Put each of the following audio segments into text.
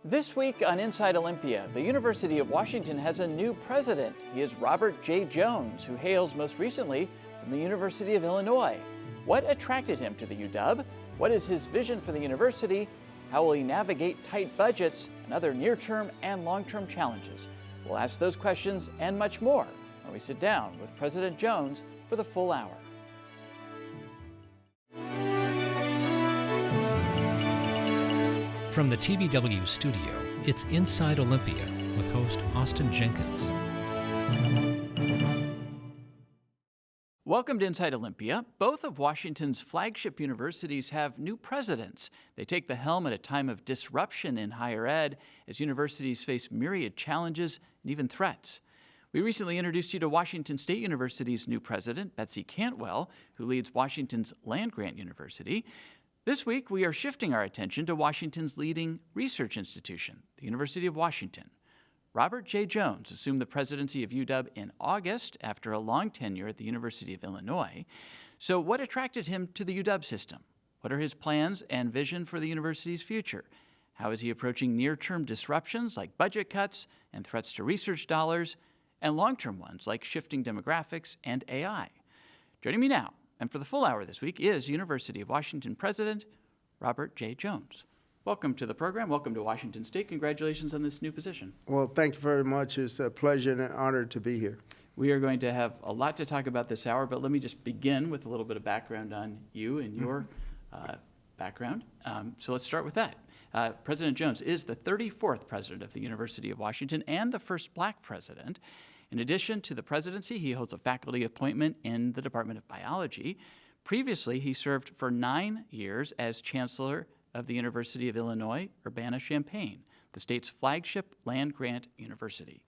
This week on Inside Olympia, the University of Washington has a new president. He is Robert J. Jones, who hails most recently from the University of Illinois. What attracted him to the UW? What is his vision for the university? How will he navigate tight budgets and other near-term and long-term challenges? We'll ask those questions and much more when we sit down with President Jones for the full hour. From the TBW studio, it's Inside Olympia with host Austin Jenkins. Welcome to Inside Olympia. Both of Washington's flagship universities have new presidents. They take the helm at a time of disruption in higher ed as universities face myriad challenges and even threats. We recently introduced you to Washington State University's new president, Betsy Cantwell, who leads Washington's land-grant university. This week, we are shifting our attention to Washington's leading research institution, the University of Washington. Robert J. Jones assumed the presidency of UW in August after a long tenure at the University of Illinois. So what attracted him to the UW system? What are his plans and vision for the university's future? How is he approaching near-term disruptions like budget cuts and threats to research dollars, and long-term ones like shifting demographics and AI? Joining me now, and for the full hour this week, is University of Washington President Robert J. Jones. Welcome to the program. Welcome to Washington State. Congratulations on this new position. Well, thank you very much. It's a pleasure and an honor to be here. We are going to have a lot to talk about this hour, but let me just begin with a little bit of background on you and your background. So let's start with that. President Jones is the 34th president of the University of Washington and the first black president. In addition to the presidency, he holds a faculty appointment in the Department of Biology. Previously, he served for 9 years as chancellor of the University of Illinois, Urbana-Champaign, the state's flagship land-grant university.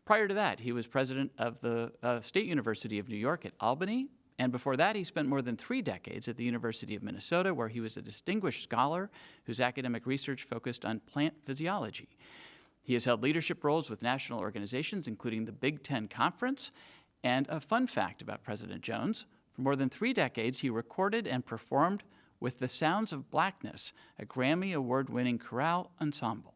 Prior to that, he was president of the State University of New York at Albany, and before that, he spent more than 3 decades at the University of Minnesota, where he was a distinguished scholar whose academic research focused on plant physiology. He has held leadership roles with national organizations, including the Big Ten Conference. And a fun fact about President Jones, for more than 3 decades, he recorded and performed with the Sounds of Blackness, a Grammy Award-winning chorale ensemble.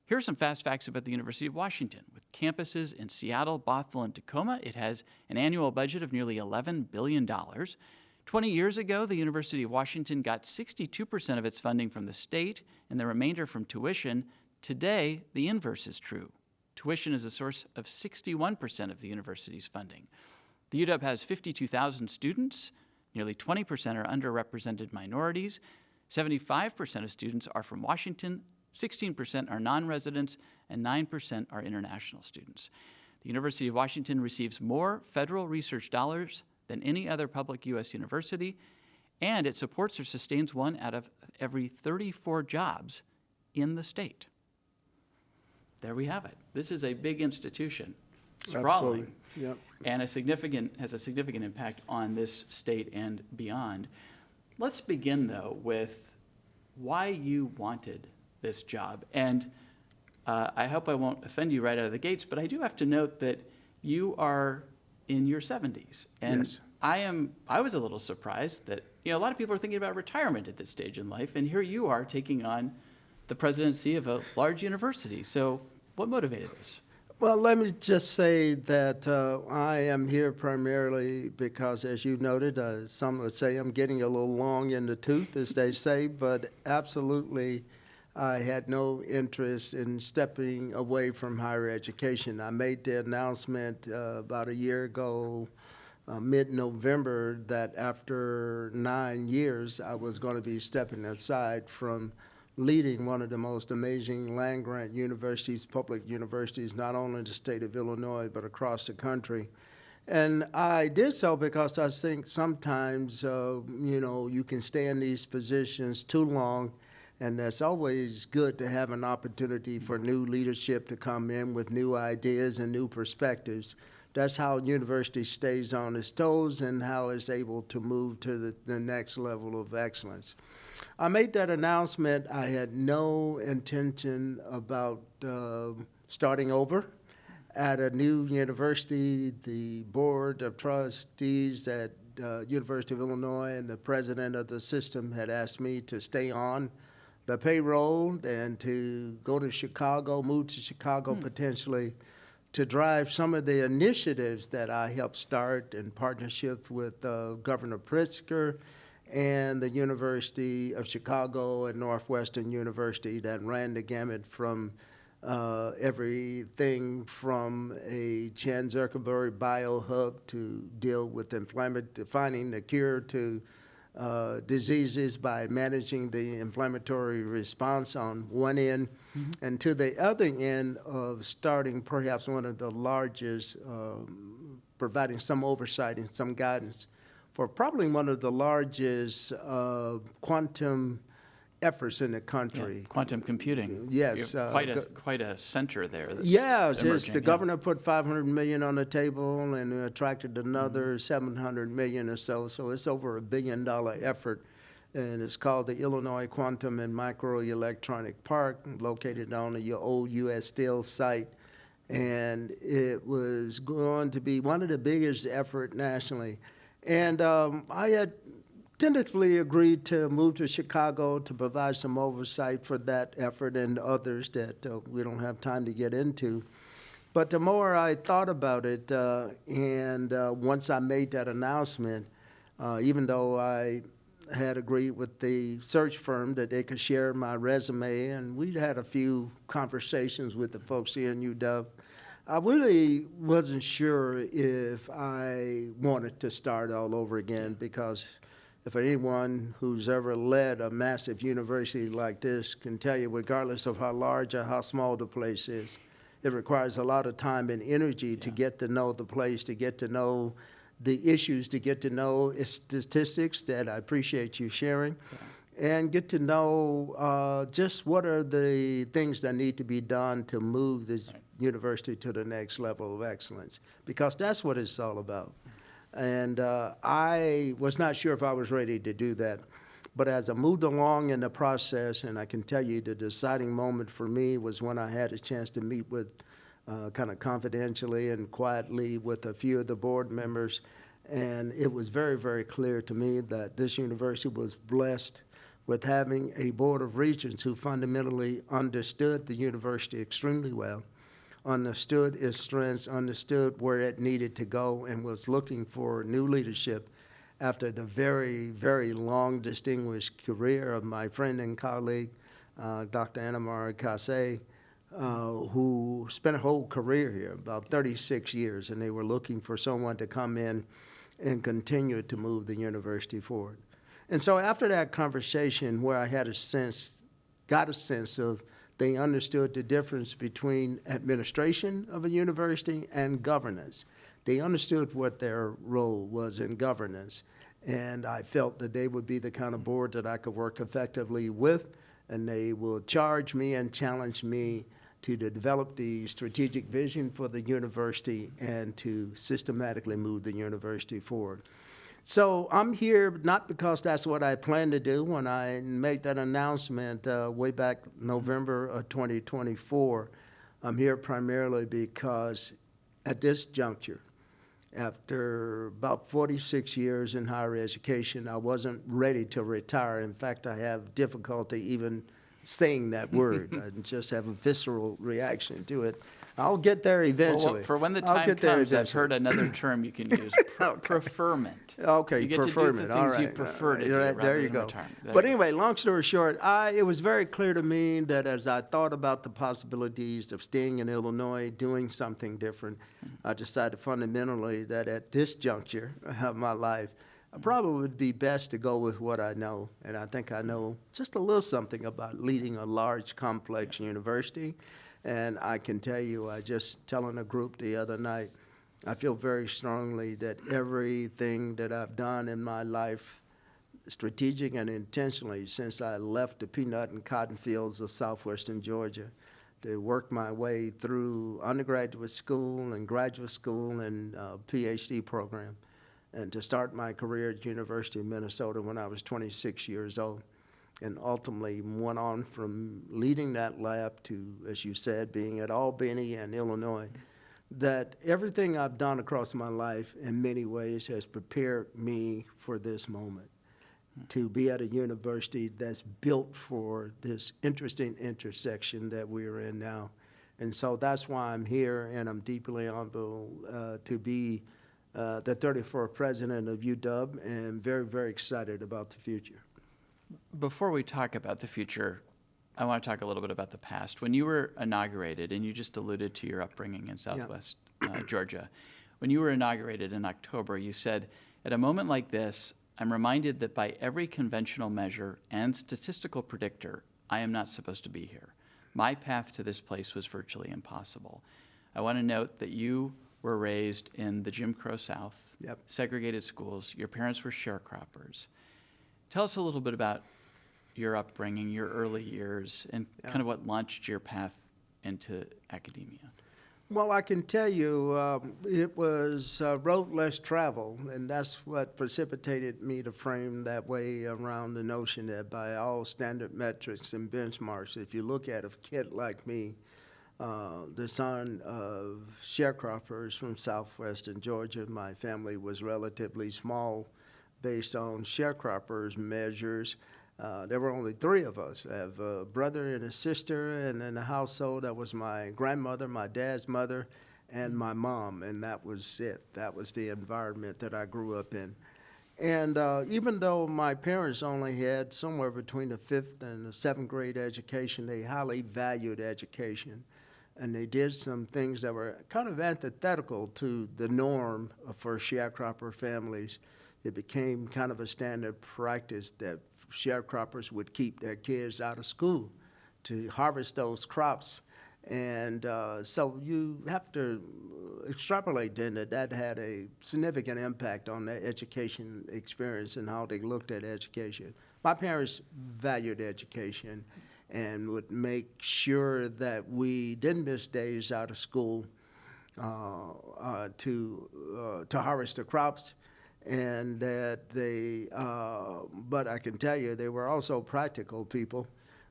Here are some fast facts about the University of Washington. With campuses in Seattle, Bothell, and Tacoma, it has an annual budget of nearly $11 billion. 20 years ago, the University of Washington got 62% of its funding from the state and the remainder from tuition. Today, the inverse is true. Tuition is a source of 61% of the university's funding. The UW has 52,000 students. Nearly 20% are underrepresented minorities. 75% of students are from Washington. 16% are non-residents, and 9% are international students. The University of Washington receives more federal research dollars than any other public U.S. university, and it supports or sustains 1 out of every 34 jobs in the state. There we have it. This is a big institution, sprawling, Yep. and has a significant impact on this state and beyond. Let's begin, though, with why you wanted this job. And I hope I won't offend you right out of the gates, but I do have to note that you are in your 70s. And Yes. I was a little surprised that, a lot of people are thinking about retirement at this stage in life, and here you are taking on the presidency of a large university. So what motivated this? Well, let me just say that I am here primarily because, as you noted, some would say I'm getting a little long in the tooth, as they say, but absolutely I had no interest in stepping away from higher education. I made the announcement about a year ago, mid-November, that after 9 years I was going to be stepping aside from leading one of the most amazing land-grant universities, public universities, not only in the state of Illinois, but across the country. And I did so because I think sometimes, you can stay in these positions too long, and it's always good to have an opportunity for new leadership to come in with new ideas and new perspectives. That's how university stays on its toes and how it's able to move to the next level of excellence. I made that announcement. I had no intention about starting over at a new university. The board of trustees at University of Illinois and the president of the system had asked me to stay on the payroll and to go to Chicago, move to Chicago potentially, to drive some of the initiatives that I helped start in partnership with Governor Pritzker and the University of Chicago and Northwestern University that ran the gamut from everything from a Chan Zuckerberg biohub to deal with finding the cure to diseases by managing the inflammatory response on one end, and to the other end of starting perhaps one of the largest, providing some oversight and some guidance for probably one of the largest quantum efforts in the country. Yeah, quantum computing. Yes. You have quite a center there. That's Yeah, just emerging, the governor put $500 million on the table and attracted another $700 million or so. So it's over $1 billion effort, and it's called the Illinois Quantum and Microelectronic Park, located on the old U.S. Steel site. And it was going to be one of the biggest effort nationally. And I had tentatively agreed to move to Chicago to provide some oversight for that effort and others that we don't have time to get into. But the more I thought about it, and once I made that announcement, even though I had agreed with the search firm that they could share my resume, and we'd had a few conversations with the folks here in UW, I really wasn't sure if I wanted to start all over again, because if anyone who's ever led a massive university like this can tell you, regardless of how large or how small the place is, it requires a lot of time and energy to get to know the place, to get to know the issues, to get to know its statistics that I appreciate you sharing, and get to know just what are the things that need to be done to move this university to the next level of excellence, because that's what it's all about. And I was not sure if I was ready to do that. But as I moved along in the process, and I can tell you the deciding moment for me was when I had a chance to meet with, kind of confidentially and quietly, with a few of the board members. And it was very, very clear to me that this university was blessed with having a board of regents who fundamentally understood the university extremely well, understood its strengths, understood where it needed to go, and was looking for new leadership after the very, very long, distinguished career of my friend and colleague, Dr. Anamara Kase, who spent a whole career here, about 36 years, and they were looking for someone to come in and continue to move the university forward. And so after that conversation, where I had got a sense of they understood the difference between administration of a university and governance. They understood what their role was in governance. And I felt that they would be the kind of board that I could work effectively with, and they will charge me and challenge me to develop the strategic vision for the university and to systematically move the university forward. So I'm here not because that's what I planned to do when I made that announcement way back November of 2024. I'm here primarily because at this juncture, after about 46 years in higher education, I wasn't ready to retire. In fact, I have difficulty even saying that word. I just have a visceral reaction to it. I'll get there eventually. Well, for when the time comes, I've heard another term you can use, preferment. Okay, you get preferment. To do the all things right. you prefer to do There rather you than go. retirement. But anyway, long story short, it was very clear to me that as I thought about the possibilities of staying in Illinois, doing something different, I decided fundamentally that at this juncture of my life, I probably would be best to go with what I know. And I think I know just a little something about leading a large, complex university. And I can tell you, I just telling a group the other night, I feel very strongly that everything that I've done in my life, strategic and intentionally, since I left the peanut and cotton fields of southwestern Georgia to work my way through undergraduate school and graduate school and PhD program, and to start my career at University of Minnesota when I was 26 years old. And ultimately went on from leading that lab to, as you said, being at Albany and Illinois, that everything I've done across my life in many ways has prepared me for this moment. to be at a university that's built for this interesting intersection that we're in now. And so that's why I'm here, and I'm deeply humbled to be the 34th president of UW, and very, very excited about the future. Before we talk about the future, I want to talk a little bit about the past. When you were inaugurated, and you just alluded to your upbringing in Southwest Georgia, when you were inaugurated in October, you said, "At a moment like this, I'm reminded that by every conventional measure and statistical predictor, I am not supposed to be here. My path to this place was virtually impossible." I want to note that you were raised in the Jim Crow South, segregated schools. Your parents were sharecroppers. Tell us a little bit about your upbringing, your early years, and kind of what launched your path into academia. Well, I can tell you it was road less travel, and that's what precipitated me to frame that way around the notion that by all standard metrics and benchmarks, if you look at a kid like me, the son of sharecroppers from southwestern Georgia, my family was relatively small based on sharecroppers measures. There were only three of us. I have a brother and a sister, and in the household, that was my grandmother, my dad's mother, and my mom, and that was it. That was the environment that I grew up in. And even though my parents only had somewhere between the 5th and the 7th grade education, they highly valued education. And they did some things that were kind of antithetical to the norm for sharecropper families. It became kind of a standard practice that sharecroppers would keep their kids out of school to harvest those crops. And so you have to extrapolate then that had a significant impact on their education experience and how they looked at education. My parents valued education and would make sure that we didn't miss days out of school to harvest the crops. And that but I can tell you, they were also practical people.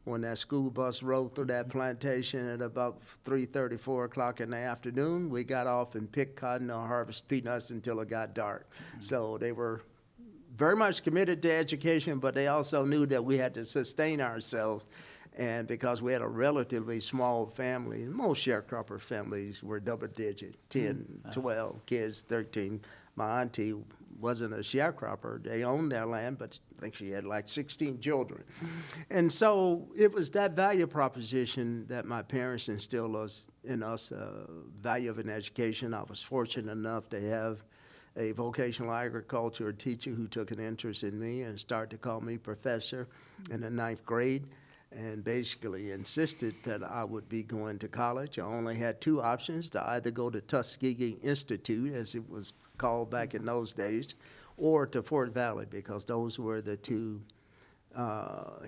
When that school bus rolled through that plantation at about 3:30, 4 o'clock in the afternoon, we got off and picked cotton or harvest peanuts until it got dark. So they were very much committed to education, but they also knew that we had to sustain ourselves. And because we had a relatively small family, most sharecropper families were double digit, 10, 12 kids, 13. My auntie wasn't a sharecropper. They owned their land, but I think she had like 16 children. And so it was that value proposition that my parents instilled in us, value of an education. I was fortunate enough to have a vocational agriculture teacher who took an interest in me and started to call me professor in the 9th grade, and basically insisted that I would be going to college. I only had two options: to either go to Tuskegee Institute, as it was called back in those days, or to Fort Valley, because those were the two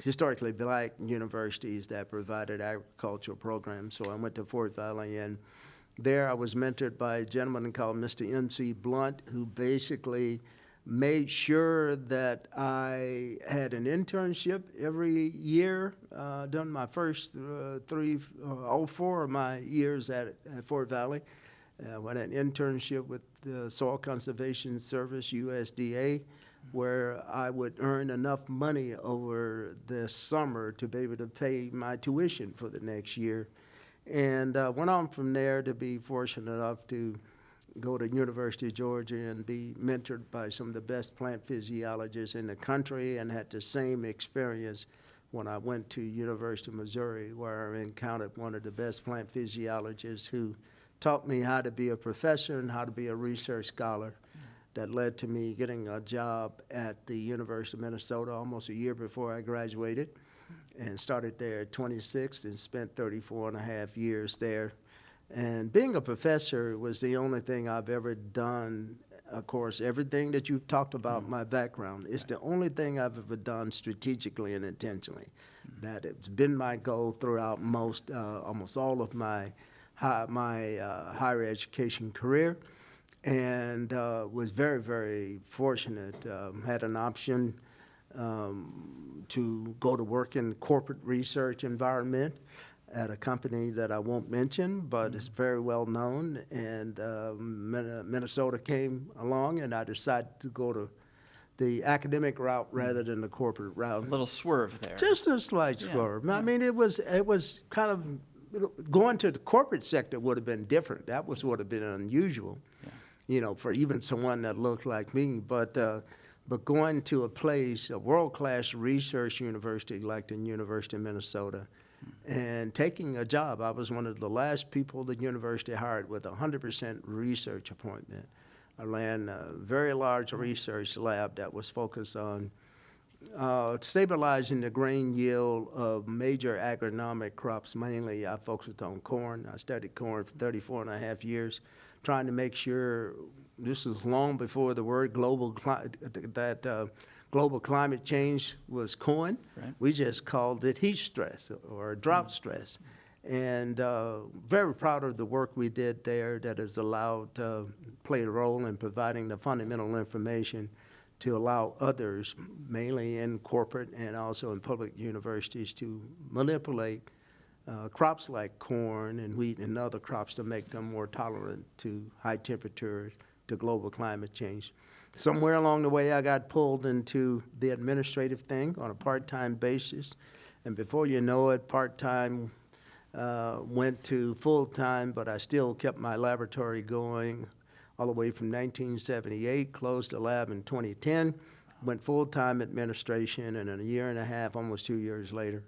historically black universities that provided agricultural programs. So I went to Fort Valley, and there I was mentored by a gentleman called Mr. M.C. Blunt, who basically made sure that I had an internship every year during my first all four of my years at Fort Valley. I had an internship with the Soil Conservation Service, USDA, where I would earn enough money over the summer to be able to pay my tuition for the next year. And went on from there to be fortunate enough to go to University of Georgia and be mentored by some of the best plant physiologists in the country, and had the same experience when I went to University of Missouri, where I encountered one of the best plant physiologists who taught me how to be a professor and how to be a research scholar. That led to me getting a job at the University of Minnesota almost a year before I graduated, and started there at 26 and spent 34 and a half years there. And being a professor was the only thing I've ever done. Of course, everything that you've talked about, my background, is the only thing I've ever done strategically and intentionally. That it's been my goal throughout almost all of my higher education career, and was very, very fortunate. Had an option to go to work in corporate research environment at a company that I won't mention, but it's very well known. And Minnesota came along, and I decided to go the academic route rather than the corporate A route. little swerve there. Just a slight Yeah, swerve. yeah. I mean, it was kind of, going to the corporate sector would have been different. That would have been unusual, Yeah. for even someone that looked like me. But going to a place, a world-class research university like the University of Minnesota, and taking a job. I was one of the last people the university hired with a 100% research appointment. I ran a very large research lab that was focused on stabilizing the grain yield of major agronomic crops. Mainly, I focused on corn. I studied corn for 34 and a half years, trying to make sure, this was long before the word global climate change was coined. Right. We just called it heat stress or drought stress. And very proud of the work we did there that has allowed, played a role in providing the fundamental information to allow others, mainly in corporate and also in public universities, to manipulate crops like corn and wheat and other crops to make them more tolerant to high temperatures, to global climate change. Somewhere along the way, I got pulled into the administrative thing on a part-time basis. And before you know it, part-time went to full-time, but I still kept my laboratory going all the way from 1978, closed the lab in 2010, went full-time administration, and in a year and a half, almost 2 years later,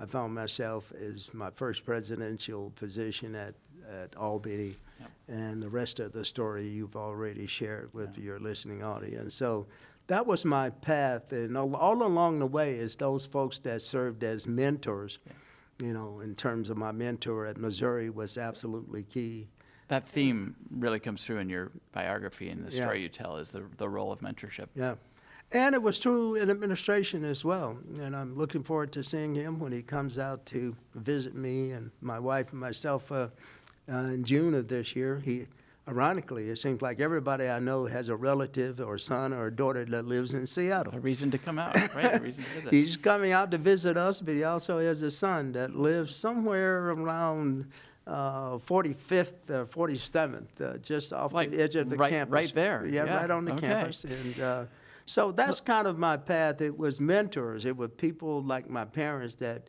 I found myself as my first presidential position at Albany. Yep. And the rest of the story you've already shared with your listening audience. So that was my path, and all along the way is those folks that served as mentors, in terms of my mentor at Missouri was absolutely key. That theme really comes through in your biography and the Yeah. story you tell is the role of mentorship. Yeah. And it was true in administration as well. And I'm looking forward to seeing him when he comes out to visit me and my wife and myself in June of this year. Ironically, it seems like everybody I know has a relative or son or daughter that lives in Seattle. A reason to come out, right? A reason to visit. He's coming out to visit us, but he also has a son that lives somewhere around 45th or 47th, just off Like, the edge of the campus. right there. Yeah, Yeah, right on the okay. campus. And so that's kind of my path. It was mentors. It was people like my parents that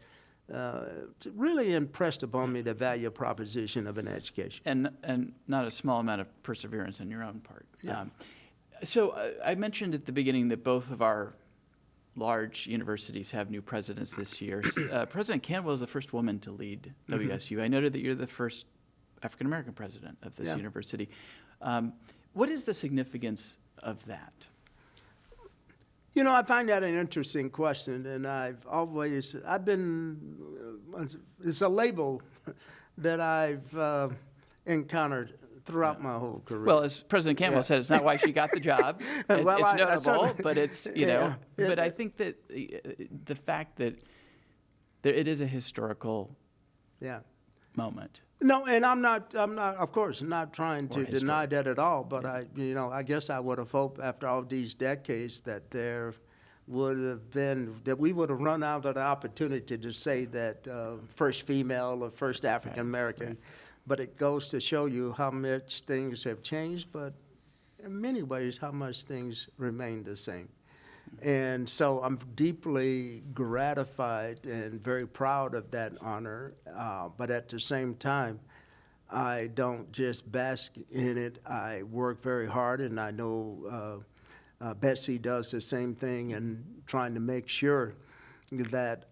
really impressed upon me the value proposition of an education. And not a small amount of perseverance on your own part. Yeah. So I mentioned at the beginning that both of our large universities have new presidents this year. President Cantwell is the first woman to lead WSU. I noted that you're the first African-American president of this university. What is the significance of that? I find that an interesting question, and it's a label that I've encountered throughout my whole career. Well, as President Cantwell said, it's not why she got the job. It's, Well, it's I notable, certainly- but it's, but I think that the fact that it is a historical Yeah. moment. No, and I'm not, of course, not trying to Or history. deny that at all, but I guess I would have hoped after all these decades that there would have been, that we would have run out of the opportunity to say that first female or first African American. right. But it goes to show you how much things have changed, but in many ways, how much things remain the same. And so I'm deeply gratified and very proud of that honor, but at the same time, I don't just bask in it. I work very hard, and I know Betsy does the same thing, and trying to make sure that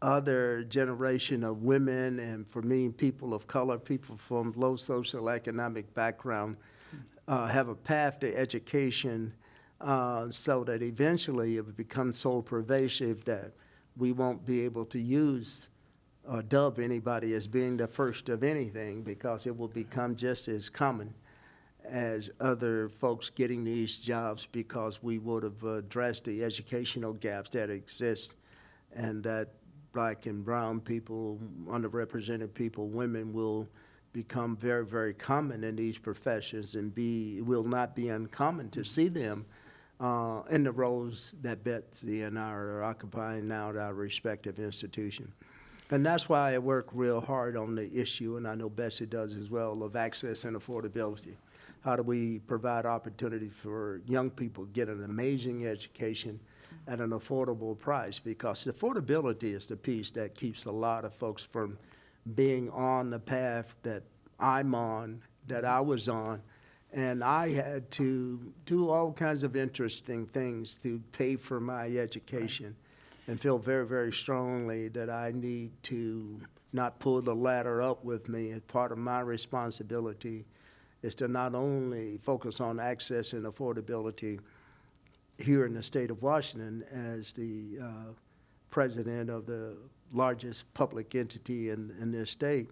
other generation of women, and for me, people of color, people from low social economic background, have a path to education so that eventually it will become so pervasive that we won't be able to use or dub anybody as being the first of anything, because it will become just as common as other folks getting these jobs, because we would have addressed the educational gaps that exist, and that Black and brown people, underrepresented people, women will become very, very common in these professions, and will not be uncommon to see them in the roles that Betsy and I are occupying now at our respective institution. And that's why I work real hard on the issue, and I know Betsy does as well, of access and affordability. how do we provide opportunity for young people to get an amazing education at an affordable price? Because affordability is the piece that keeps a lot of folks from being on the path that I'm on, that I was on. And I had to do all kinds of interesting things to pay for my education, and feel very, very strongly that I need to not pull the ladder up with me. And part of my responsibility is to not only focus on access and affordability here in the state of Washington as the president of the largest public entity in this state,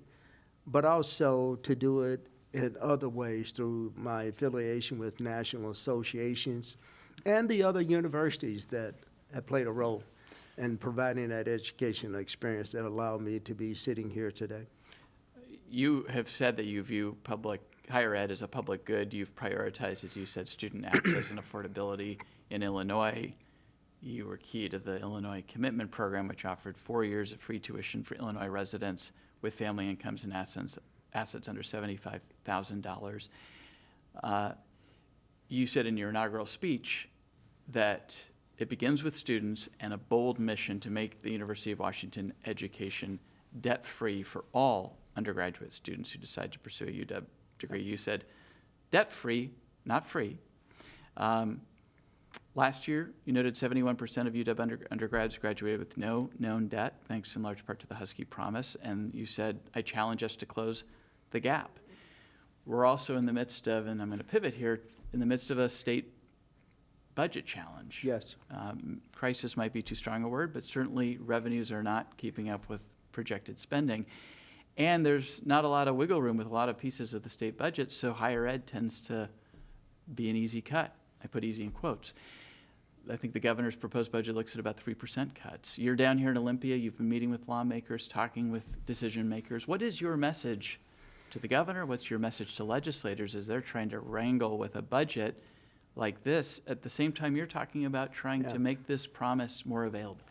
but also to do it in other ways through my affiliation with national associations and the other universities that have played a role in providing that educational experience that allowed me to be sitting here today. You have said that you view higher ed as a public good. You've prioritized, as you said, student access and affordability in Illinois. You were key to the Illinois Commitment Program, which offered 4 years of free tuition for Illinois residents with family incomes and assets under $75,000. You said in your inaugural speech that it begins with students and a bold mission to make the University of Washington education debt-free for all undergraduate students who decide to pursue a UW degree. You said debt-free, not free. Last year, you noted 71% of UW undergrads graduated with no known debt, thanks in large part to the Husky Promise, and you said, I challenge us to close the gap. We're also in the midst of, and I'm going to pivot here, in the midst of a state budget challenge. Yes. Crisis might be too strong a word, but certainly revenues are not keeping up with projected spending. And there's not a lot of wiggle room with a lot of pieces of the state budget, so higher ed tends to be an easy cut. I put easy in quotes. I think the governor's proposed budget looks at about 3% cuts. You're down here in Olympia. You've been meeting with lawmakers, talking with decision makers. What is your message to the governor? What's your message to legislators as they're trying to wrangle with a budget like this at the same time you're talking about trying to make this promise more available?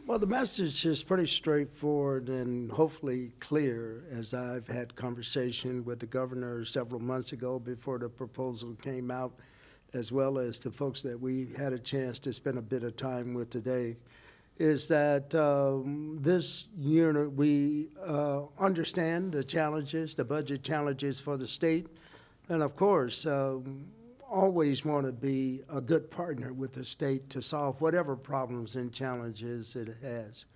Well, the message is pretty straightforward and hopefully clear, as I've had conversation with the governor several months ago before the proposal came out, as well as the folks that we had a chance to spend a bit of time with today, is that this unit, we understand the challenges, the budget challenges for the state, and of course, always want to be a good partner with the state to solve whatever problems and challenges it has.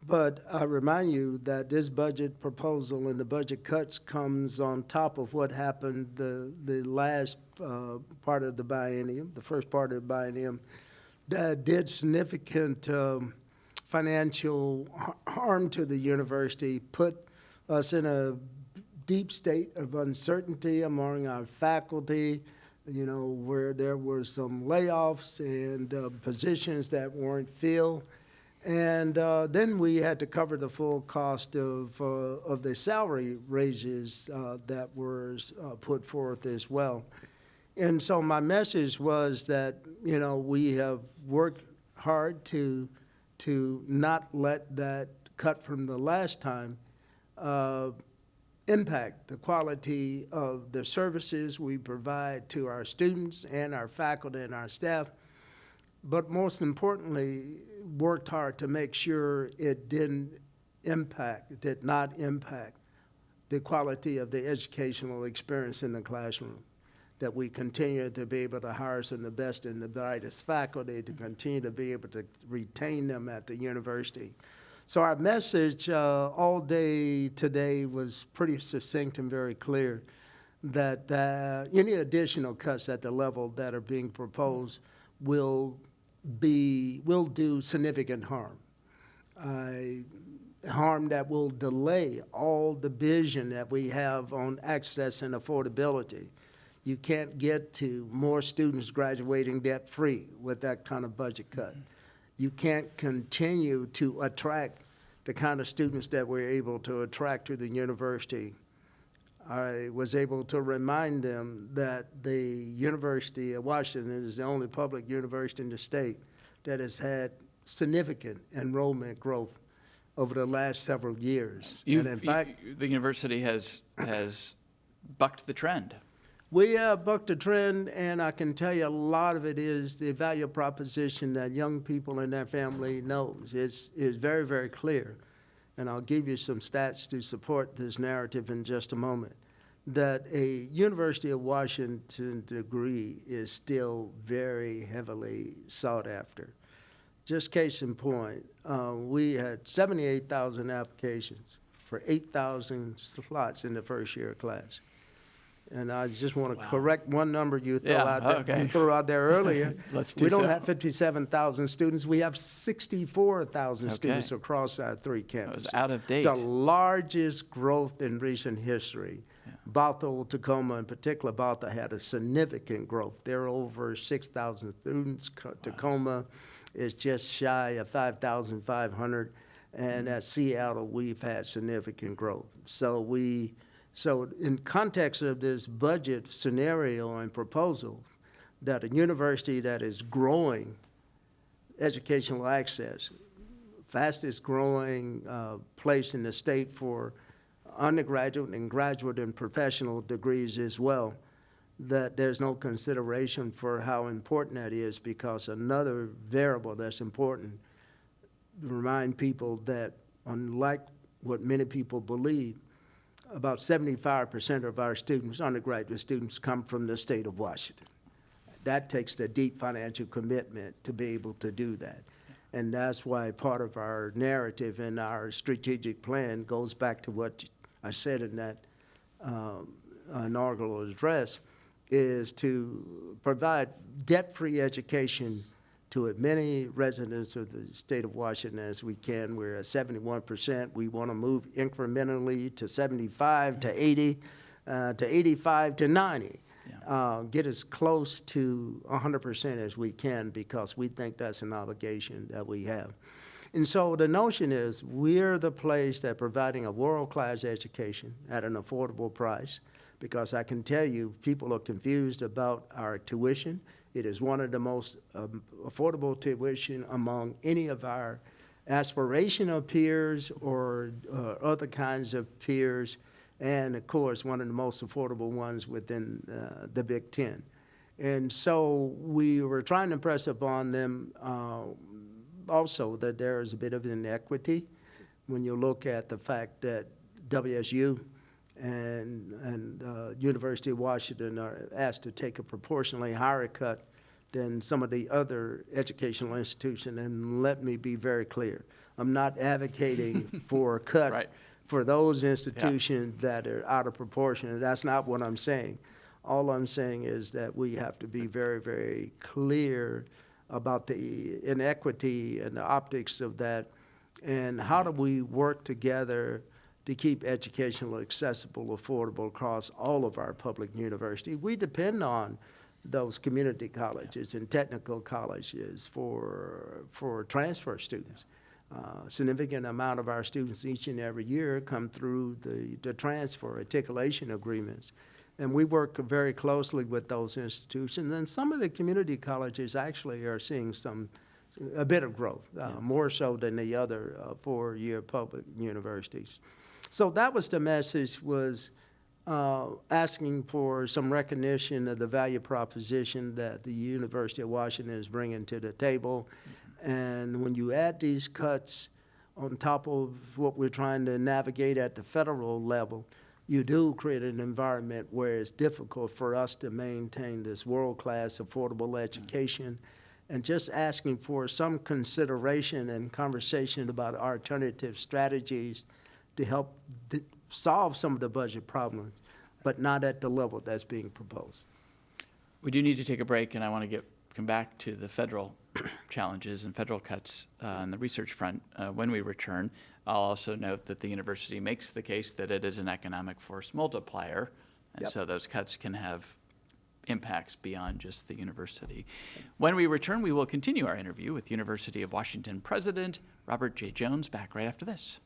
But I remind you that this budget proposal and the budget cuts comes on top of what happened the last part of the biennium, the first part of the biennium, that did significant financial harm to the university, put us in a deep state of uncertainty among our faculty, where there were some layoffs and positions that weren't filled. And then we had to cover the full cost of the salary raises that were put forth as well. And so my message was that, we have worked hard to not let that cut from the last time impact the quality of the services we provide to our students and our faculty and our staff, but most importantly, worked hard to make sure it did not impact the quality of the educational experience in the classroom, that we continue to be able to hire some of the best and the brightest faculty, to continue to be able to retain them at the university. So our message all day today was pretty succinct and very clear, that any additional cuts at the level that are being proposed will do significant harm. Harm that will delay all the vision that we have on access and affordability. You can't get to more students graduating debt-free with that kind of budget cut. You can't continue to attract the kind of students that we're able to attract to the university. I was able to remind them that the University of Washington is the only public university in the state that has had significant enrollment growth over the last several years. And in fact, the university has bucked the trend. We bucked the trend, and I can tell you a lot of it is the value proposition that young people and their family knows. It's very, very clear, and I'll give you some stats to support this narrative in just a moment, that a University of Washington degree is still very heavily sought after. Just case in point, we had 78,000 applications for 8,000 slots in the first year class. And I just want to correct one number you threw out there earlier. We don't have 57,000 students. We have 64,000 students across our three campuses. That was out of date. The largest growth in recent history. Yeah. Bothell, Tacoma in particular, Bothell had a significant growth. There are over 6,000 students. Tacoma is just shy of 5,500. And at Seattle, we've had significant growth. So in context of this budget scenario and proposal, that a university that is growing educational access, fastest growing place in the state for undergraduate and graduate and professional degrees as well, that there's no consideration for how important that is, because another variable that's important, remind people that unlike what many people believe, about 75% of our students, undergraduate students, come from the state of Washington. That takes the deep financial commitment to be able to do that. And that's why part of our narrative and our strategic plan goes back to what I said in that inaugural address, is to provide debt-free education to as many residents of the state of Washington as we can. We're at 71%. We want to move incrementally to 75, to 80, to 85, to 90. Yeah. Get as close to 100% as we can, because we think that's an obligation that we have. And so the notion is we're the place that providing a world-class education at an affordable price, because I can tell you people are confused about our tuition. It is one of the most affordable tuition among any of our aspirational peers or other kinds of peers, and of course one of the most affordable ones within the Big Ten. And so we were trying to impress upon them also that there is a bit of inequity when you look at the fact that WSU and University of Washington are asked to take a proportionally higher cut than some of the other educational institutions. And let me be very clear, I'm not advocating for a cut for those institutions that are out of proportion. That's not what I'm saying. All I'm saying is that we have to be very, very clear about the inequity and the optics of that, and how do we work together to keep educational accessible, affordable across all of our public universities. We depend on those community colleges and technical colleges for transfer students. Significant amount of our students each and every year come through the transfer articulation agreements. And we work very closely with those institutions. And some of the community colleges actually are seeing a bit of growth, more so than the other four-year public universities. So that was the message, was asking for some recognition of the value proposition that the University of Washington is bringing to the table. And when you add these cuts on top of what we're trying to navigate at the federal level, you do create an environment where it's difficult for us to maintain this world-class affordable education. And just asking for some consideration and conversation about alternative strategies to help solve some of the budget problems, but not at the level that's being proposed. We do need to take a break, and I want to come back to the federal challenges and federal cuts on the research front when we return. I'll also note that the university makes the case that it is an economic force multiplier, and so those cuts can have impacts beyond just the university. When we return, we will continue our interview with University of Washington President Robert J. Jones, back right after this.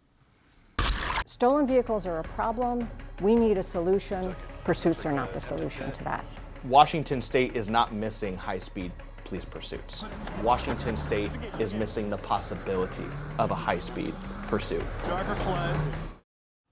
Stolen vehicles are a problem. We need a solution. Pursuits are not the solution to that. Washington State is not missing high-speed police pursuits. Washington State is missing the possibility of a high-speed pursuit.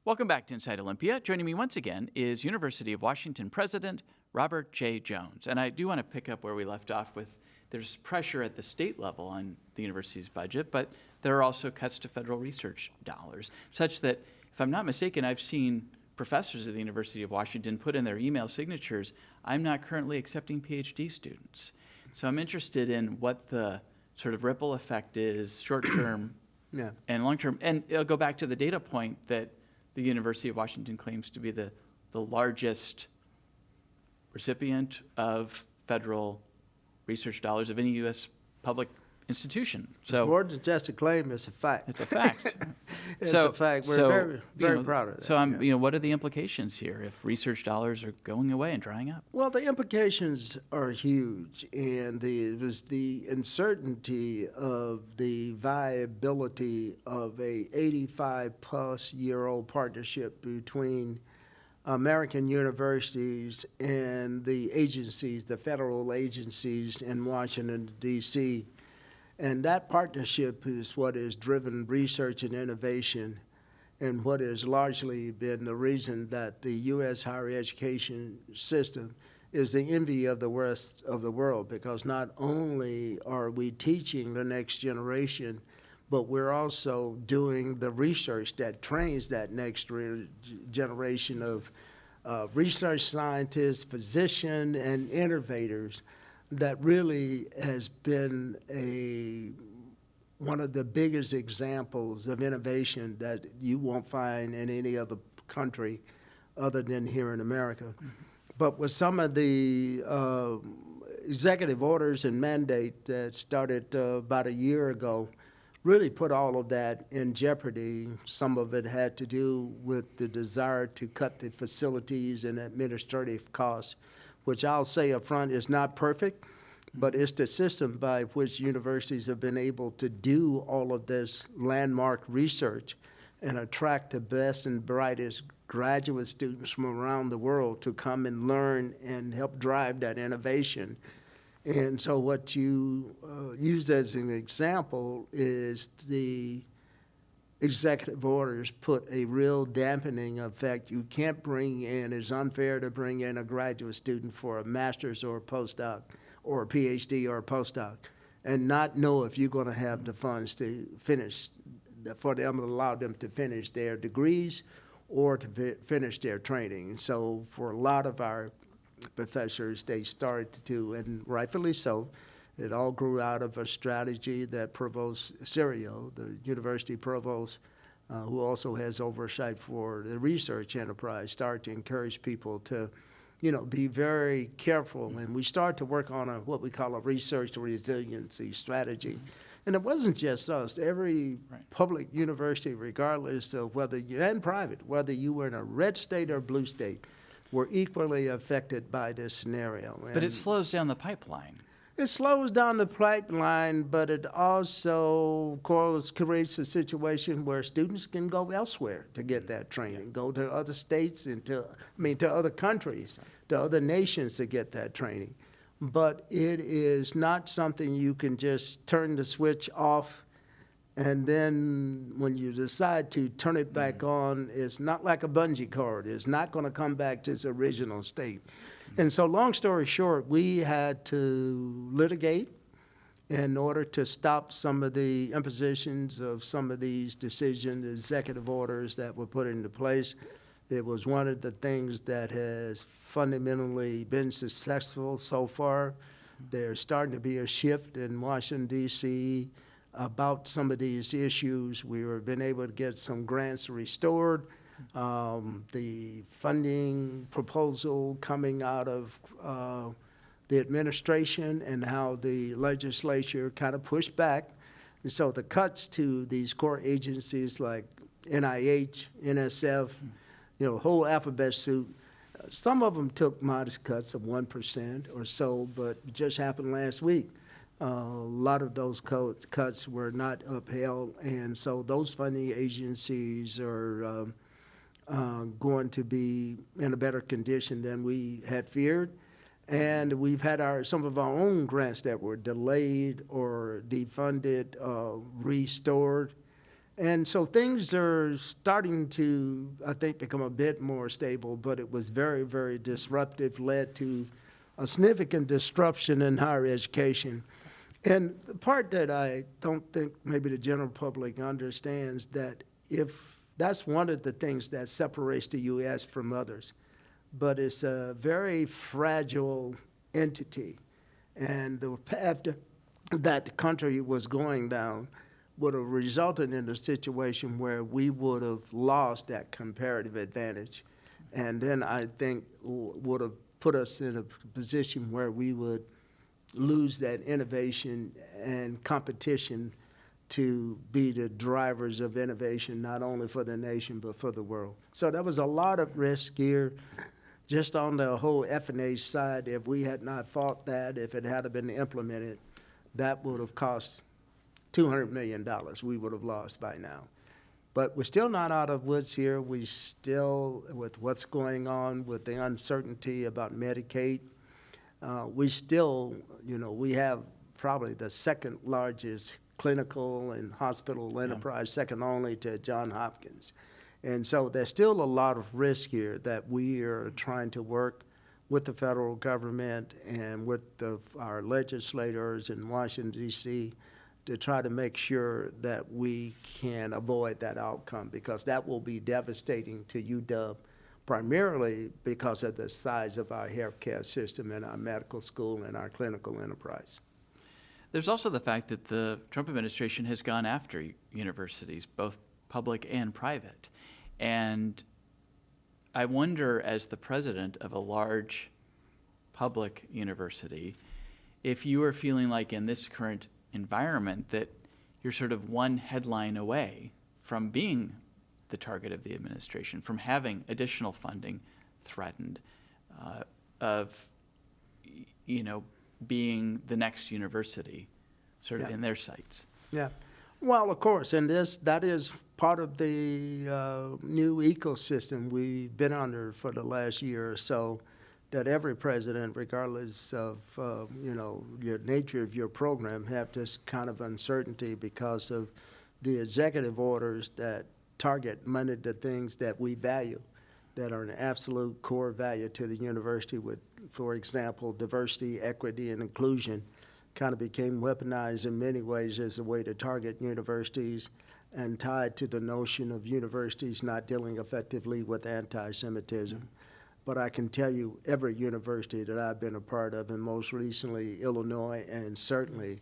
Welcome back to Inside Olympia. Joining me once again is University of Washington President Robert J. Jones. And I do want to pick up where we left off with there's pressure at the state level on the university's budget, but there are also cuts to federal research dollars, such that, if I'm not mistaken, I've seen professors at the University of Washington put in their email signatures, I'm not currently accepting PhD students. So I'm interested in what the sort of ripple effect is, short-term Yeah. and long-term. And it'll go back to the data point that the University of Washington claims to be the largest recipient of federal research dollars of any U.S. public institution. So It's more than just a claim, it's a fact. it's a fact. It's a fact. We're very proud of that. So yeah. what are the implications here if research dollars are going away and drying up? Well, the implications are huge, and it was the uncertainty of the viability of a 85-plus-year-old partnership between American universities and the agencies, the federal agencies in Washington, D.C. And that partnership is what has driven research and innovation, and what has largely been the reason that the U.S. higher education system is the envy of the rest of the world, because not only are we teaching the next generation, but we're also doing the research that trains that next generation of research scientists, physicians, and innovators. That really has been one of the biggest examples of innovation that you won't find in any other country other than here in America. Mm-hmm. But with some of the executive orders and mandate that started about a year ago, really put all of that in jeopardy. Some of it had to do with the desire to cut the facilities and administrative costs, which I'll say up front is not perfect, but it's the system by which universities have been able to do all of this landmark research and attract the best and brightest graduate students from around the world to come and learn and help drive that innovation. And so what you used as an example is the executive orders put a real dampening effect. You can't bring in, it's unfair to bring in a graduate student for a master's or a postdoc or a PhD or a postdoc and not know if you're going to have the funds to finish, for them to allow them to finish their degrees or to finish their training. So for a lot of our professors, they started to, and rightfully so, it all grew out of a strategy that Provost Serio, the university provost, who also has oversight for the research enterprise, started to encourage people to, be very careful. And we started to work on what we call a research resiliency strategy. And it wasn't just us. Every public university, regardless of and private, whether you were in a red state or blue state, were equally affected by this scenario. But it slows down the pipeline. It slows down the pipeline, but it also creates a situation where students can go elsewhere to get that training, go to other states and to other countries, to other nations to get that training. But it is not something you can just turn the switch off, and then when you decide to turn it back on, it's not like a bungee cord. It's not going to come back to its original state. And so long story short, we had to litigate in order to stop some of the impositions of some of these decisions, executive orders that were put into place. It was one of the things that has fundamentally been successful so far. There's starting to be a shift in Washington, D.C., about some of these issues. We've been able to get some grants restored. The funding proposal coming out of the administration and how the legislature kind of pushed back. And so the cuts to these core agencies like NIH, NSF, whole alphabet soup, some of them took modest cuts of 1% or so, but it just happened last week. A lot of those cuts were not upheld, and so those funding agencies are going to be in a better condition than we had feared. And we've had some of our own grants that were delayed or defunded, restored. And so things are starting to, I think, become a bit more stable, but it was very, very disruptive, led to a significant disruption in higher education. And the part that I don't think maybe the general public understands, that if that's one of the things that separates the U.S. from others, but it's a very fragile entity. And the path that the country was going down would have resulted in a situation where we would have lost that comparative advantage. And then I think would have put us in a position where we would lose that innovation and competition to be the drivers of innovation, not only for the nation, but for the world. So there was a lot of risk here, just on the whole F&H side. If we had not fought that, if it had been implemented, that would have cost $200 million we would have lost by now. But we're still not out of woods here. We still, with what's going on with the uncertainty about Medicaid, we still, we have probably the second largest clinical and hospital enterprise, second only to Johns Hopkins. And so there's still a lot of risk here that we are trying to work with the federal government and with our legislators in Washington, D.C., to try to make sure that we can avoid that outcome, because that will be devastating to UW, primarily because of the size of our healthcare system and our medical school and our clinical enterprise. There's also the fact that the Trump administration has gone after universities, both public and private. And I wonder, as the president of a large public university, if you are feeling like in this current environment that you're sort of one headline away from being the target of the administration, from having additional funding threatened, of being the next university sort of in their sights. Yeah. Well, of course, and that is part of the new ecosystem we've been under for the last year or so, that every president, regardless of your nature of your program, have this kind of uncertainty because of the executive orders that target many of the things that we value, that are an absolute core value to the university. With, for example, diversity, equity, and inclusion kind of became weaponized in many ways as a way to target universities, and tied to the notion of universities not dealing effectively with anti-Semitism. But I can tell you, every university that I've been a part of, and most recently Illinois, and certainly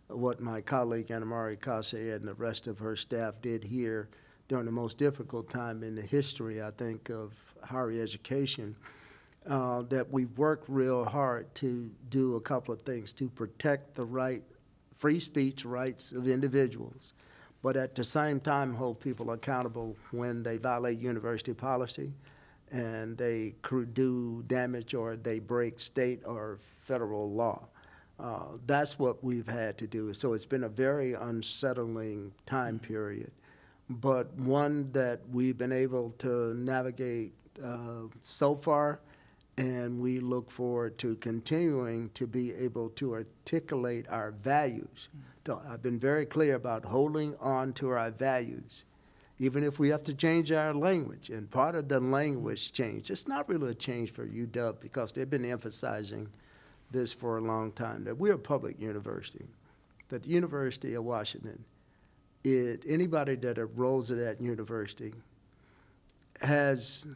what my colleague Anna-Marie Case and the rest of her staff did here during the most difficult time in the history, I think, of higher education, that we've worked real hard to do a couple of things to protect the free speech rights of individuals, but at the same time hold people accountable when they violate university policy and they do damage or they break state or federal law. That's what we've had to do. So it's been a very unsettling time period, but one that we've been able to navigate so far, and we look forward to continuing to be able to articulate our values. I've been very clear about holding on to our values, even if we have to change our language. And part of the language change, it's not really a change for UW, because they've been emphasizing this for a long time, that we're a public university, that the University of Washington, anybody that enrolls at that university has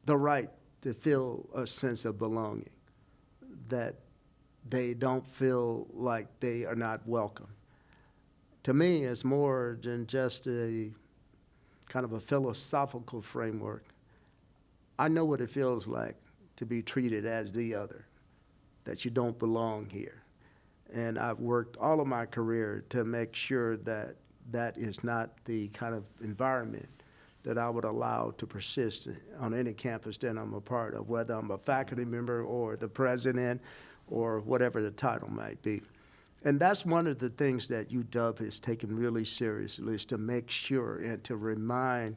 the right to feel a sense of belonging, that they don't feel like they are not welcome. To me, it's more than just a kind of a philosophical framework. I know what it feels like to be treated as the other, that you don't belong here. And I've worked all of my career to make sure that that is not the kind of environment that I would allow to persist on any campus that I'm a part of, whether I'm a faculty member or the president or whatever the title might be. And that's one of the things that UW has taken really seriously, is to make sure and to remind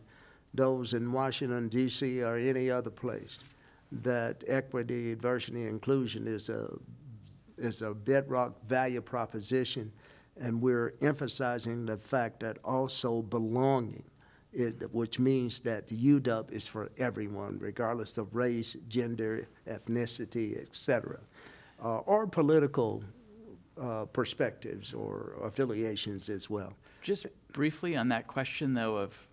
those in Washington, D.C. or any other place that equity, diversity, and inclusion is a bedrock value proposition, And we're emphasizing the fact that also belonging, which means that the UW is for everyone, regardless of race, gender, ethnicity, et cetera, or political perspectives or affiliations as well. Just briefly on that question, though, of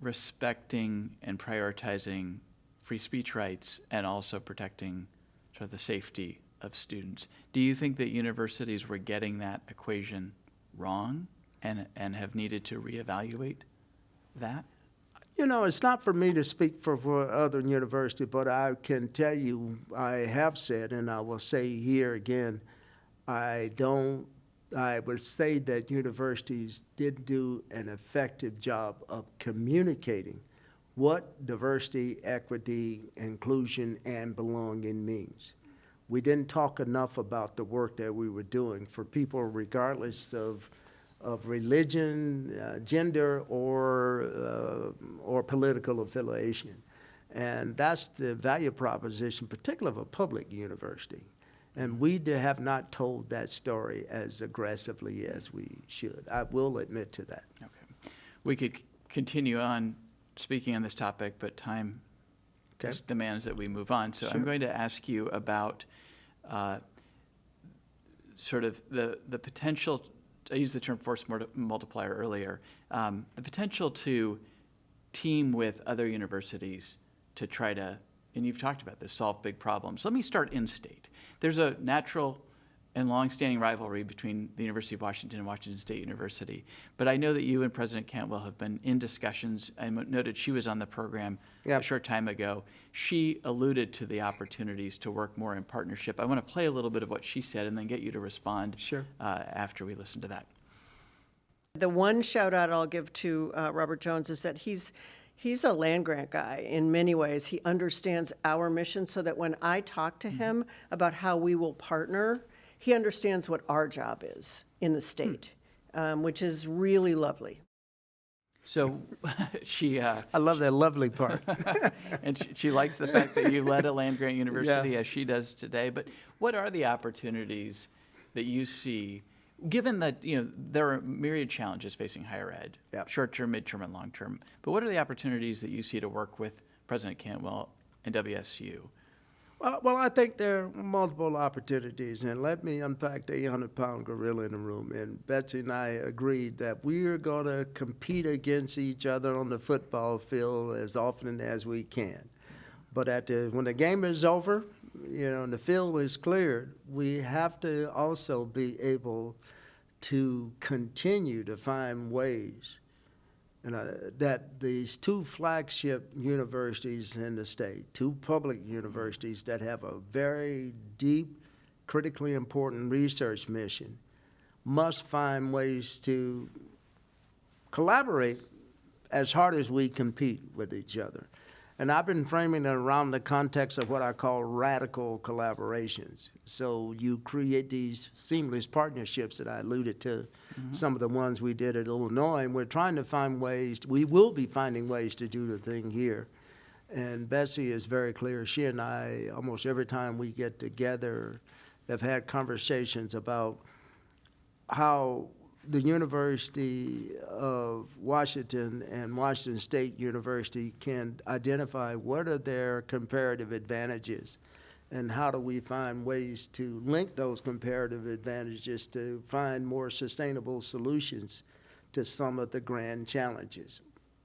respecting and prioritizing free speech rights and also protecting sort of the safety of students. Do you think that universities were getting that equation wrong and have needed to reevaluate that? You know, it's not for me to speak for other universities, but I can tell you, I have said, and I will say here again, I would say that universities did do an effective job of communicating what diversity, equity, inclusion, and belonging means. We didn't talk enough about the work that we were doing for people regardless of religion, gender, or political affiliation. And that's the value proposition, particularly of a public university. And we have not told that story as aggressively as we should. I will admit to that. Okay. We could continue on speaking on this topic, but time just demands that we move on. So I'm going to ask you about sort of the potential, I used the term force multiplier earlier, the potential to team with other universities to try to, and you've talked about this, solve big problems. Let me start in-state. There's a natural and long-standing rivalry between the University of Washington and Washington State University. But I know that you and President Cantwell have been in discussions. I noted she was on the program a short time ago. She alluded to the opportunities to work more in partnership. I want to play a little bit of what she said and then get you to respond after we listen to that. The one shout out I'll give to Robert Jones is that he's a land-grant guy in many ways. He understands our mission so that when I talk to him about how we will partner, he understands what our job is in the state, which is really lovely. So she... I love that lovely part. and she likes the fact that you led a land-grant university as she does today. But what are the opportunities that you see, given that there are myriad challenges facing higher ed, short-term, mid-term, and long-term, but what are the opportunities that you see to work with President Cantwell and WSU? Well, I think there are multiple opportunities, and let me unpack the 800-pound gorilla in the room. And Betsy and I agreed that we are going to compete against each other on the football field as often as we can. But when the game is over, and the field is cleared, we have to also be able to continue to find ways that these two flagship universities in the state, two public universities that have a very deep, critically important research mission, must find ways to collaborate as hard as we compete with each other. And I've been framing it around the context of what I call radical collaborations. So you create these seamless partnerships that I alluded to, some of the ones we did at Illinois, and we're trying to find ways, we will be finding ways to do the thing here. And Betsy is very clear. She and I, almost every time we get together, have had conversations about how the University of Washington and Washington State University can identify what are their comparative advantages and how do we find ways to link those comparative advantages to find more sustainable solutions to some of the grand challenges.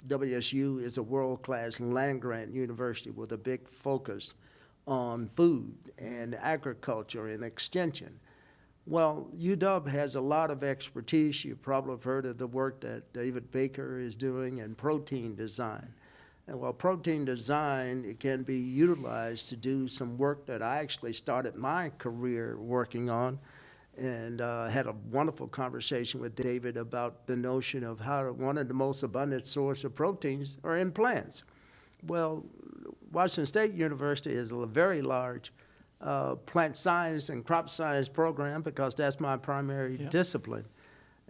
WSU is a world-class land-grant university with a big focus on food and agriculture and extension. Well, UW has a lot of expertise. You probably have heard of the work that David Baker is doing in protein design. And while protein design, it can be utilized to do some work that I actually started my career working on, and had a wonderful conversation with David about the notion of how one of the most abundant source of proteins are in plants. Well, Washington State University is a very large plant science and crop science program because that's my primary discipline.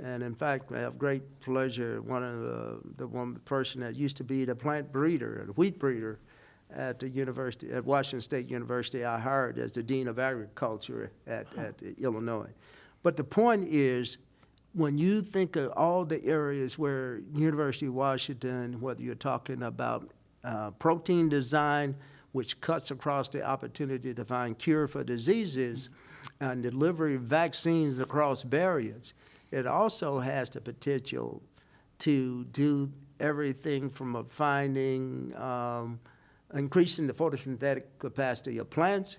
And in fact, I have great pleasure, one person that used to be the plant breeder, the wheat breeder at the university, at Washington State University, I hired as the Dean of Agriculture at Illinois. But the point is, when you think of all the areas where University of Washington, whether you're talking about protein design, which cuts across the opportunity to find cure for diseases, and delivery of vaccines across barriers, it also has the potential to do everything from finding, increasing the photosynthetic capacity of plants,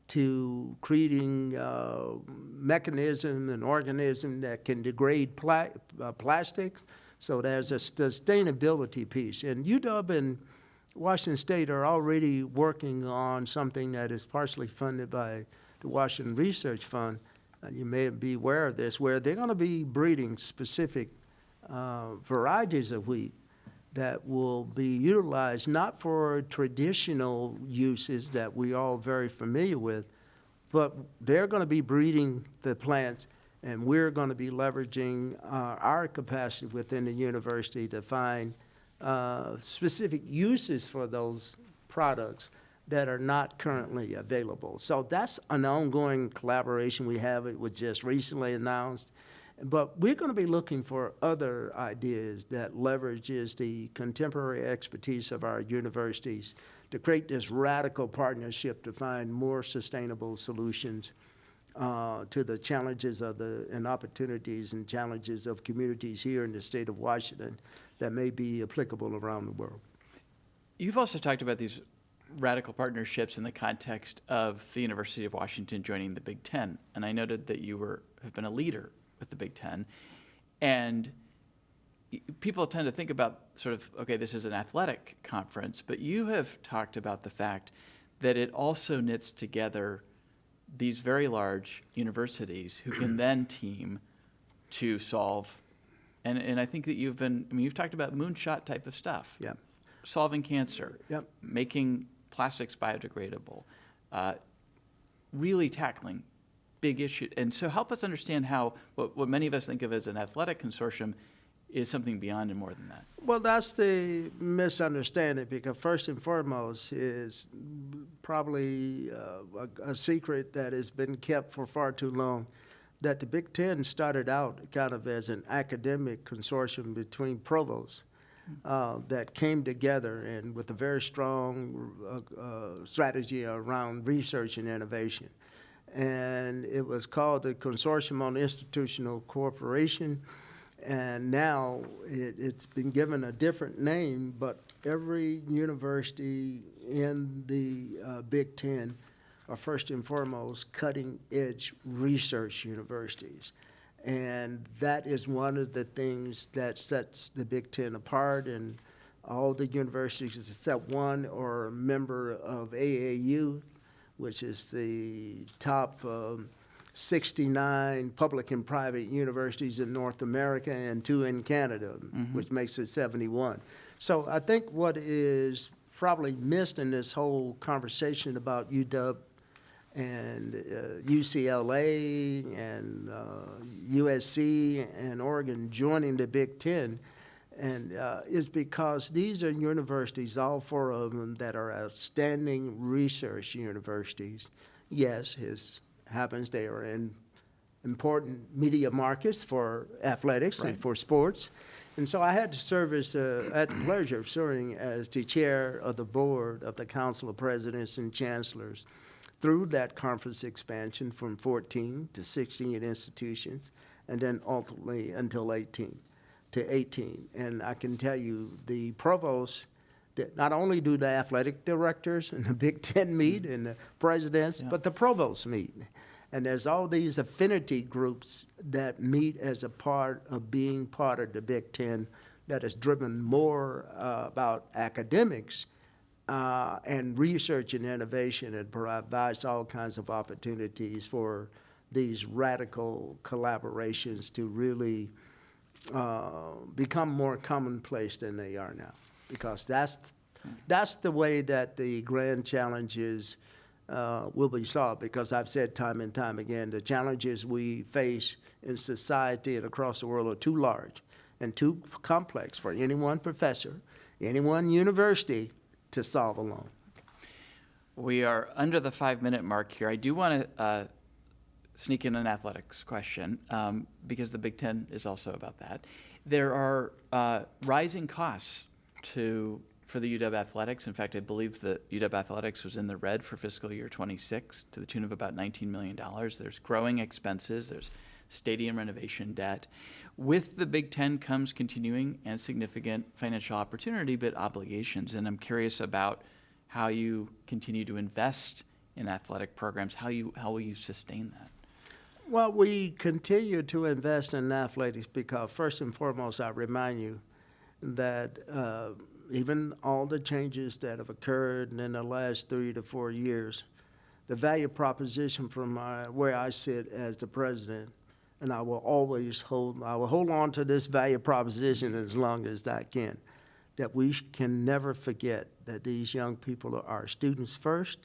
to creating mechanism and organism that can degrade plastics. So there's a sustainability piece. And UW and Washington State are already working on something that is partially funded by the Washington Research Fund. You may be aware of this, where they're going to be breeding specific varieties of wheat that will be utilized not for traditional uses that we all very familiar with, but they're going to be breeding the plants, and we're going to be leveraging our capacity within the university to find specific uses for those products that are not currently available. So that's an ongoing collaboration we have. It was just recently announced. But we're going to be looking for other ideas that leverages the contemporary expertise of our universities to create this radical partnership to find more sustainable solutions to the challenges and opportunities and challenges of communities here in the state of Washington that may be applicable around the world. You've also talked about these radical partnerships in the context of the University of Washington joining the Big Ten, and I noted that you have been a leader with the Big Ten, and people tend to think about sort of, okay, this is an athletic conference, but you have talked about the fact that it also knits together these very large universities who can then team to solve, and I think that you've talked about moonshot type of stuff. Yeah. Solving cancer. Yep. Making plastics biodegradable. Really tackling big issue. And so help us understand how what many of us think of as an athletic consortium is something beyond and more than that. Well, that's the misunderstanding, because first and foremost is probably a secret that has been kept for far too long, that the Big Ten started out kind of as an academic consortium between provosts that came together and with a very strong strategy around research and innovation. And it was called the Consortium on Institutional Cooperation, and now it's been given a different name, but every university in the Big Ten are first and foremost cutting-edge research universities. And that is one of the things that sets the Big Ten apart, and all the universities except one are a member of AAU, which is the top 69 public and private universities in North America and 2 in Canada, which makes it 71. So I think what is probably missed in this whole conversation about UW and UCLA and USC and Oregon joining the Big Ten and is because these are universities, all 4 of them, that are outstanding research universities. Yes, it happens they are in important media markets for athletics and for sports. And so I had to serve had the pleasure of serving as the chair of the board of the Council of Presidents and Chancellors through that conference expansion from 14 to 16 institutions, and then ultimately until 18. And I can tell you, the provosts, that not only do the athletic directors and the Big Ten meet and the presidents, but the provosts meet. And there's all these affinity groups that meet as a part of being part of the Big Ten that is driven more about academics and research and innovation, and provides all kinds of opportunities for these radical collaborations to really become more commonplace than they are now, because that's the way that the grand challenges will be solved. Because I've said time and time again, the challenges we face in society and across the world are too large and too complex for any one professor, any one university to solve alone. We are under the 5-minute mark here. I do want to sneak in an athletics question, because the Big Ten is also about that. There are rising costs for the UW Athletics. In fact, I believe that UW Athletics was in the red for fiscal year 26 to the tune of about $19 million. There's growing expenses. There's stadium renovation debt. With the Big Ten comes continuing and significant financial opportunity, but obligations. And I'm curious about how you continue to invest in athletic programs. How will you sustain that? Well, we continue to invest in athletics because, first and foremost, I remind you that even all the changes that have occurred in the last 3 to 4 years, the value proposition from where I sit as the president, and I will hold on to this value proposition as long as I can, that we can never forget that these young people are our students first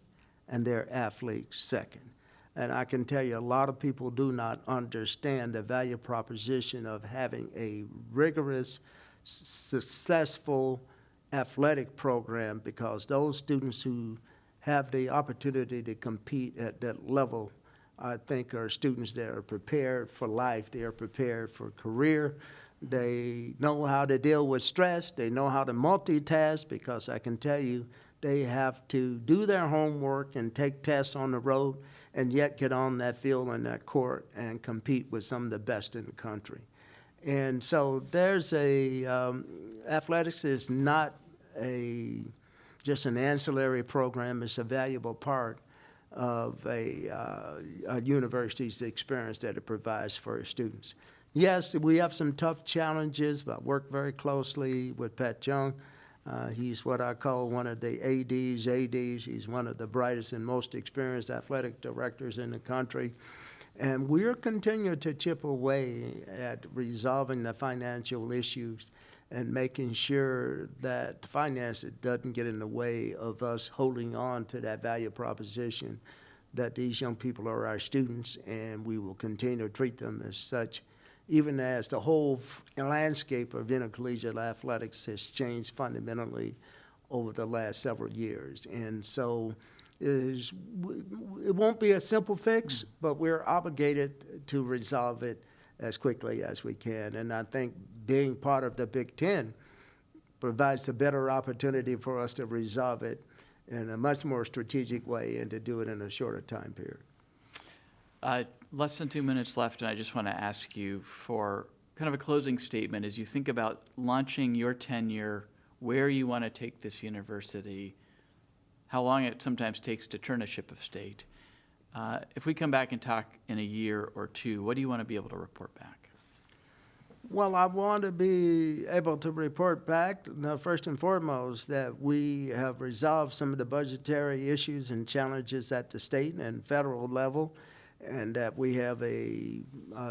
and their athletes second. And I can tell you a lot of people do not understand the value proposition of having a rigorous, successful athletic program, because those students who have the opportunity to compete at that level, I think, are students that are prepared for life. They are prepared for career. They know how to deal with stress. They know how to multitask, because I can tell you they have to do their homework and take tests on the road and yet get on that field and that court and compete with some of the best in the country. And so there's athletics is not just an ancillary program. It's a valuable part of a university's experience that it provides for its students. Yes, we have some tough challenges, but I work very closely with Pat Young. He's what I call one of the ADs. He's one of the brightest and most experienced athletic directors in the country. And we're continuing to chip away at resolving the financial issues and making sure that finance doesn't get in the way of us holding on to that value proposition that these young people are our students, and we will continue to treat them as such, even as the whole landscape of intercollegiate athletics has changed fundamentally over the last several years. And so it won't be a simple fix, but we're obligated to resolve it as quickly as we can. And I think being part of the Big Ten provides a better opportunity for us to resolve it in a much more strategic way and to do it in a shorter time period. Less than 2 minutes left, and I just want to ask you for kind of a closing statement as you think about launching your tenure, where you want to take this university, how long it sometimes takes to turn a ship of state. If we come back and talk in a year or two, what do you want to be able to report back? Well, I want to be able to report back, first and foremost, that we have resolved some of the budgetary issues and challenges at the state and federal level, and that we have a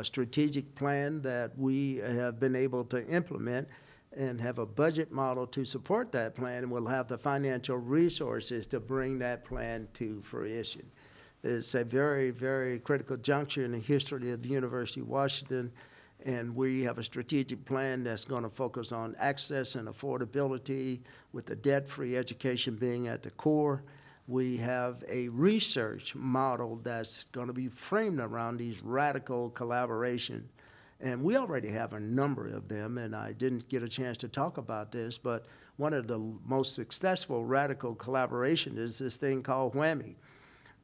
strategic plan that we have been able to implement and have a budget model to support that plan, and we'll have the financial resources to bring that plan to fruition. It's a very, very critical juncture in the history of the University of Washington, and we have a strategic plan that's going to focus on access and affordability, with the debt-free education being at the core. We have a research model that's going to be framed around these radical collaboration. And we already have a number of them, and I didn't get a chance to talk about this, but one of the most successful radical collaboration is this thing called WHAMI,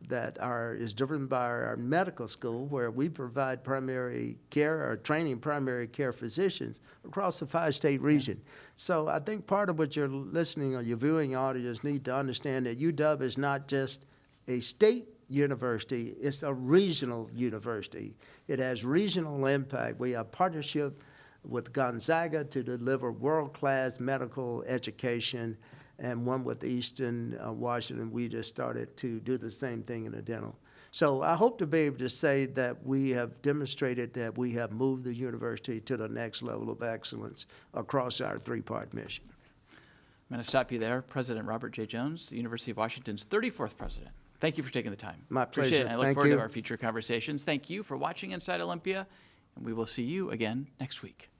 that is driven by our medical school, where we provide primary care or training primary care physicians across the 5-state region. So I think part of what your listening or your viewing audience need to understand that UW is not just a state university, it's a regional university. It has regional impact. We have partnership with Gonzaga to deliver world-class medical education, and one with Eastern Washington. We just started to do the same thing in the dental. So I hope to be able to say that we have demonstrated that we have moved the university to the next level of excellence across our 3-part mission. I'm going to stop you there. President Robert J. Jones, the University of Washington's 34th president. Thank you for taking the time. My pleasure. Appreciate it. I look Thank forward you. to our future conversations. Thank you for watching Inside Olympia, and we will see you again next week.